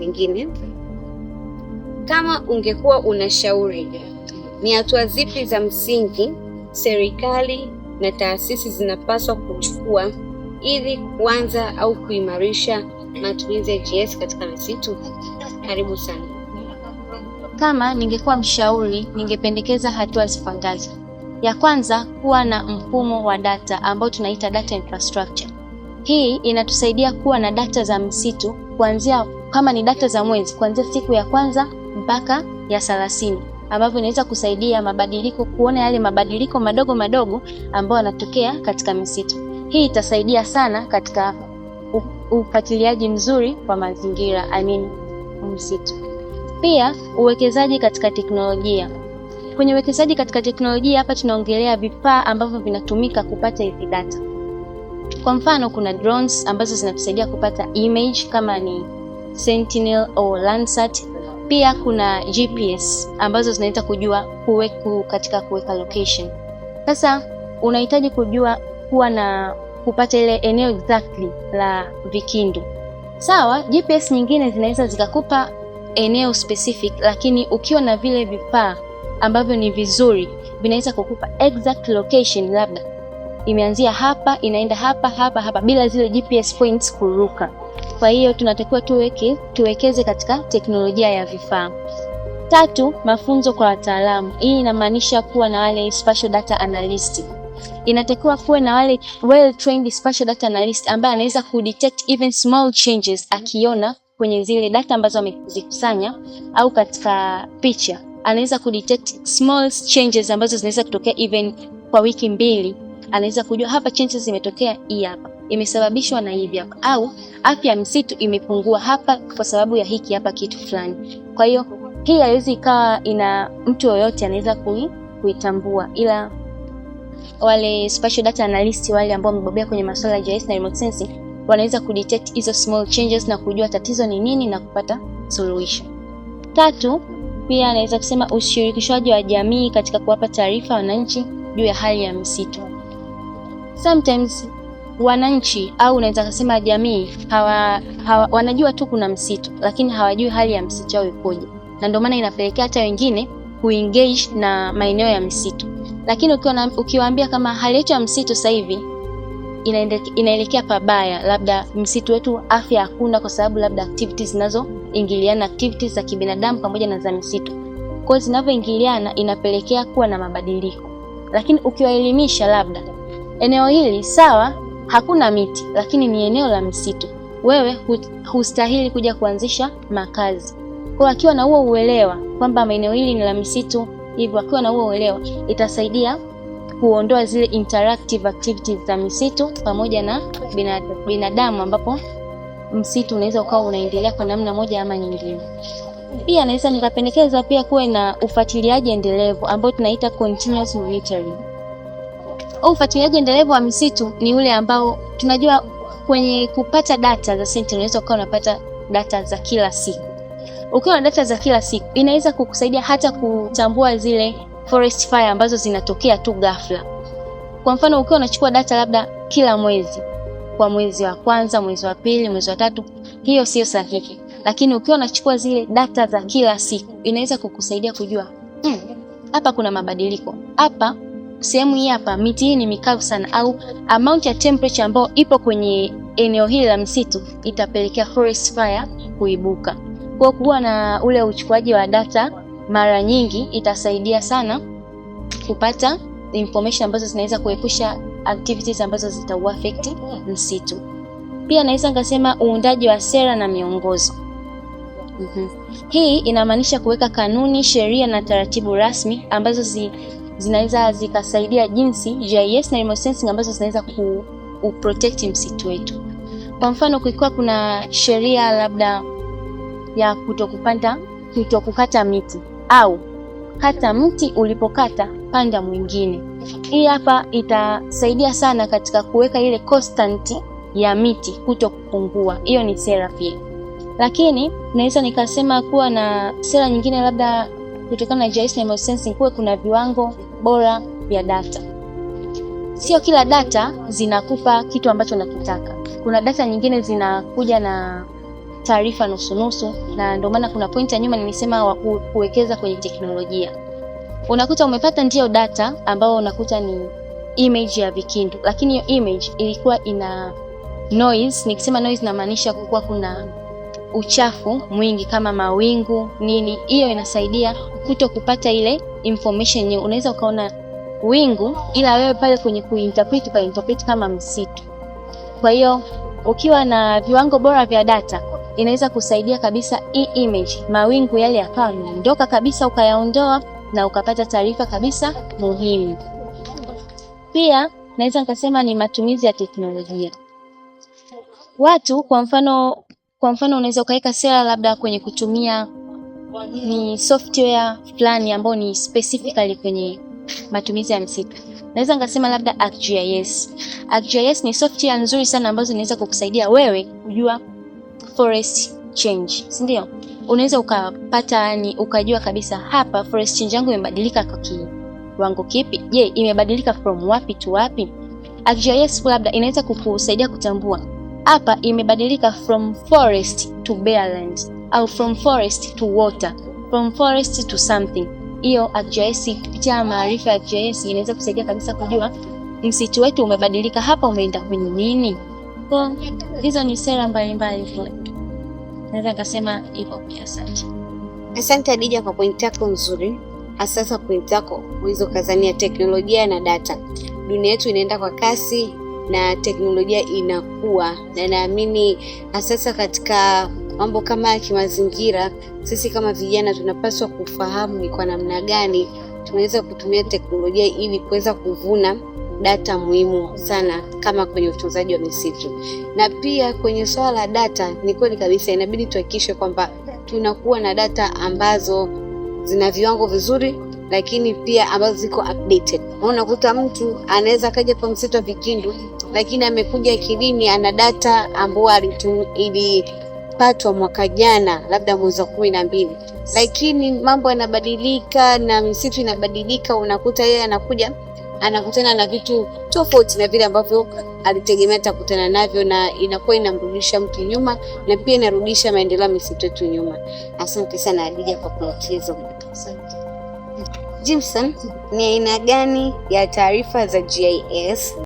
mengine. Kama ungekuwa unashauri ni hatua zipi za msingi serikali na taasisi zinapaswa kuchukua ili kuanza au kuimarisha matumizi ya GIS katika misitu? Karibu sana. Kama ningekuwa mshauri, ningependekeza hatua zifuatazo. Ya kwanza, kuwa na mfumo wa data ambao tunaita data infrastructure. Hii inatusaidia kuwa na data za msitu kuanzia, kama ni data za mwezi, kuanzia siku ya kwanza mpaka ya 30, ambavyo inaweza kusaidia mabadiliko, kuona yale mabadiliko madogo madogo ambayo yanatokea katika misitu. Hii itasaidia sana katika ufuatiliaji mzuri wa mazingira, msitu. Pia uwekezaji katika teknolojia. Kwenye uwekezaji katika teknolojia hapa tunaongelea vifaa ambavyo vinatumika kupata hizi data. Kwa mfano kuna drones ambazo zinatusaidia kupata image kama ni Sentinel au Landsat. Pia kuna GPS ambazo zinaweza kujua katika kuweka location. Sasa unahitaji kupata ile eneo exactly la vikindu. Sawa, GPS nyingine zinaweza zikakupa eneo specific, lakini ukiwa na vile vifaa ambavyo ni vizuri vinaweza kukupa exact location, labda imeanzia hapa inaenda hapa bila zile GPS points kuruka. Kwa hiyo tunatakiwa tuwekeze katika teknolojia ya vifaa. 3, mafunzo kwa wataalamu. Hii inamaanisha kuwa na wale spatial data analyst. Inatakiwa kuwe na wale well trained spatial data analyst ambaye anaweza kudetect even small changes, akiona kwenye zile data ambazo amezikusanya au katika picha anaweza kudetect small changes ambazo zinaweza kutokea even kwa wiki 2. Anaweza kujua hapa changes zimetokea, hii hapa imesababishwa na hivi hapa, au afya ya msitu imepungua hapa kwa sababu ya hiki hapa kitu fulani. Kwa hiyo hii haiwezi ikawa ina mtu yoyote anaweza kuitambua, ila wale spatial data analyst wale ambao wamebobea kwenye masuala ya GIS na remote sensing wanaweza kudetect hizo small changes na kujua tatizo ni nini na kupata solution. 3, pia anaweza kusema ushirikishwaji wa jamii katika kuwapa taarifa wananchi juu ya hali ya misitu. Sometimes wananchi au unaweza kusema jamii wanajua tu kuna msitu, lakini hawajui hali ya msitu yao ikoje, na ndio maana inapelekea hata wengine kuengage na maeneo ya misitu. Lakini ukiwaambia kama hali yetu ya msitu sasa hivi inaelekea pabaya, labda msitu wetu afya hakuna kwa sababu labda activities zinazoingiliana, activities za kibinadamu pamoja na za misitu, kwa hiyo zinavyoingiliana inapelekea kuwa na mabadiliko. Lakini ukiwaelimisha labda eneo hili sawa hakuna miti, lakini ni eneo la msitu, wewe hustahili kuja kuanzisha makazi. Kwa akiwa na huo uelewa kwamba maeneo hili ni la misitu, hivyo akiwa na huo uelewa itasaidia kuondoa zile interactive activities za misitu pamoja na binadamu, ambapo msitu unaweza ukawa unaendelea kwa namna moja ama nyingine. Pia naweza nikapendekeza pia kuwe na ufuatiliaji endelevu ambao tunaita continuous monitoring. Ufuatiliaji endelevu wa misitu ni ule ambao tunajua kwenye kupata data za Sentinel unaweza ukawa unapata data za kila siku. Ukiwa na data za kila siku inaweza kukusaidia hata kutambua zile forest fire ambazo zinatokea tu ghafla. Kwa mfano ukiwa unachukua data labda kila mwezi, kwa mwezi wa kwanza, mwezi wa pili, mwezi wa tatu, hiyo sio sahihi. Lakini ukiwa unachukua zile data za kila siku inaweza kukusaidia kujua hapa kuna mabadiliko. Hapa sehemu hii hapa miti hii ni mikavu sana, au amount ya temperature ambayo ipo kwenye eneo hili la msitu itapelekea forest fire kuibuka. Kwa kuwa na ule uchukuaji wa data mara nyingi itasaidia sana kupata information ambazo zinaweza kuepusha activities ambazo zitauaffect msitu. Pia naweza ngasema uundaji wa sera na miongozo. Hii inamaanisha kuweka kanuni, sheria na taratibu rasmi ambazo zinaweza zikasaidia jinsi GIS na remote sensing ambazo zinaweza kuprotect msitu wetu. Kwa mfano kulikuwa kuna sheria labda ya kutokukata miti, au kata mti ulipokata panda mwingine. Hii hapa itasaidia sana katika kuweka ile constant ya miti kutokupungua. Hiyo ni sera pia. Lakini naweza nikasema kuwa na sera nyingine labda kutokana na GIS na remote sensing kuwe kuna viwango bora vya data. Sio kila data zinakupa kitu ambacho unakitaka. Kuna data nyingine zinakuja na taarifa nusu, na ndio maana kuna point ya nyuma nilisema kuwekeza kwenye teknolojia. Unakuta umepata ndio data ambao unakuta ni image ya vikindu, lakini hiyo image ilikuwa ina noise. Nikisema noise namaanisha kuwa kuna uchafu mwingi kama mawingu nini. Hiyo inasaidia kuto kupata ile information yenyewe. Unaweza ukaona wingu ila wewe pale kwenye kuinterpret kama msitu. Kwa hiyo ukiwa na viwango bora vya data inaweza kusaidia kabisa hii image, mawingu yale yakawa yameondoka kabisa, ukayaondoa na ukapata taarifa kabisa muhimu. Pia naweza nikasema ni matumizi ya teknolojia. Watu kwa mfano unaweza ukaweka sera labda kwenye kutumia ni software fulani ambayo ni specifically kwenye matumizi ya msitu. Naweza nikasema labda ArcGIS. ArcGIS ni software nzuri sana ambazo inaweza kukusaidia wewe kujua forest change, si ndio? Unaweza ukapata ukajua kabisa hapa forest change yangu imebadilika kwa kiwango kipi? Je, imebadilika from wapi to wapi? ArcGIS labda inaweza kukusaidia kutambua hapa imebadilika from forest to bareland, au from forest to water, from forest to something. Hiyo ArcGIS, kupitia maarifa ya ArcGIS inaweza kusaidia kabisa kujua msitu wetu umebadilika hapa, umeenda kwenye nini. Kwa hizo ni sera mbalimbali. Naweza kusema hivyo pia. Asante Adija kwa point yako nzuri. Sasa point yako ulizo kazania teknolojia na data. Dunia yetu inaenda kwa kasi na teknolojia inakuwa, na naamini sasa katika mambo kama ya kimazingira, sisi kama vijana tunapaswa kufahamu ni kwa namna gani tunaweza kutumia teknolojia ili kuweza kuvuna data muhimu sana kama kwenye utunzaji wa misitu. Na pia kwenye swala la data, ni kweli kabisa inabidi tuhakikishe kwamba tunakuwa na data ambazo zina viwango vizuri, lakini pia ambazo ziko updated. Unakuta mtu anaweza kaja kwa msitu wa vikindu lakini amekuja kilini ana data ambayo ilipatwa mwaka jana labda mwezi wa 12, lakini mambo yanabadilika na misitu inabadilika. Unakuta yeye anakuja anakutana na vitu tofauti na vile ambavyo alitegemea atakutana navyo, na inakuwa inamrudisha mtu nyuma na pia inarudisha maendeleo ya misitu yetu nyuma. Asante sana Adija kwa kutueleza. Jimson, ni aina gani ya taarifa za GIS